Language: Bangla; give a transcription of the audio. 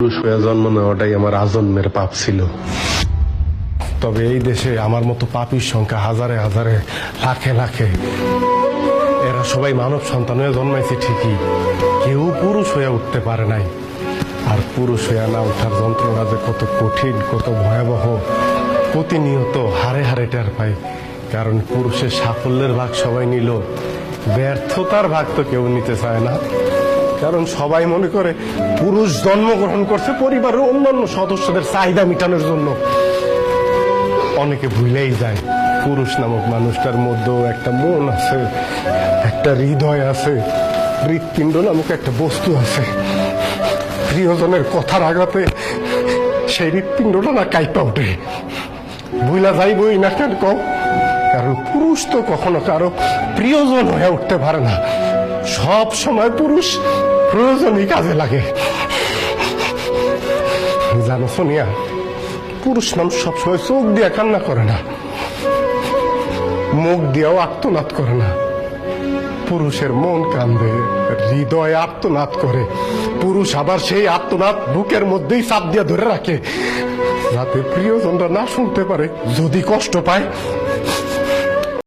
পুরুষ হয়ে জন্ম নেওয়াটাই আমার আজন্মের পাপ ছিল। তবে এই দেশে আমার মতো পাপীর সংখ্যা হাজারে হাজারে, লাখে লাখে। এরা সবাই মানব সন্তান হয়ে জন্মাইছে ঠিকই, কেউ পুরুষ হয়ে উঠতে পারে নাই। আর পুরুষ হয়ে না ওঠার যন্ত্রণা যে কত কঠিন, কত ভয়াবহ, প্রতিনিয়ত হারে হারে টের পাই। কারণ পুরুষের সাফল্যের ভাগ সবাই নিল, ব্যর্থতার ভাগ তো কেউ নিতে চায় না। কারণ সবাই মনে করে পুরুষ জন্মগ্রহণ করছে পরিবারের অন্যান্য সদস্যদের চাহিদা মেটানোর জন্য। অনেকে ভুলেই যায় পুরুষ নামক মানুষটার মধ্যেও একটা মন আছে, একটা হৃদয় আছে, হৃৎপিণ্ড নামক একটা বস্তু আছে। প্রিয়জনের কথার আঘাতে সেই হৃৎপিণ্ডটা না কাইপা ওঠে। ভুলা যাইবই না কেন কম, কারণ পুরুষ তো কখনো কারো প্রিয়জন হয়ে উঠতে পারে না। সব সময় পুরুষ প্রয়োজনই কাজে লাগে। জানো সোনিয়া, পুরুষ মানুষ সবসময় চোখ দিয়ে কান্না করে না, মুখ দিয়েও আর্তনাদ করে না। পুরুষের মন কান্দে, হৃদয় আর্তনাদ করে। পুরুষ আবার সেই আর্তনাদ বুকের মধ্যেই চাপ দিয়ে ধরে রাখে, যাতে প্রিয়জনরা না শুনতে পারে। যদি কষ্ট পায়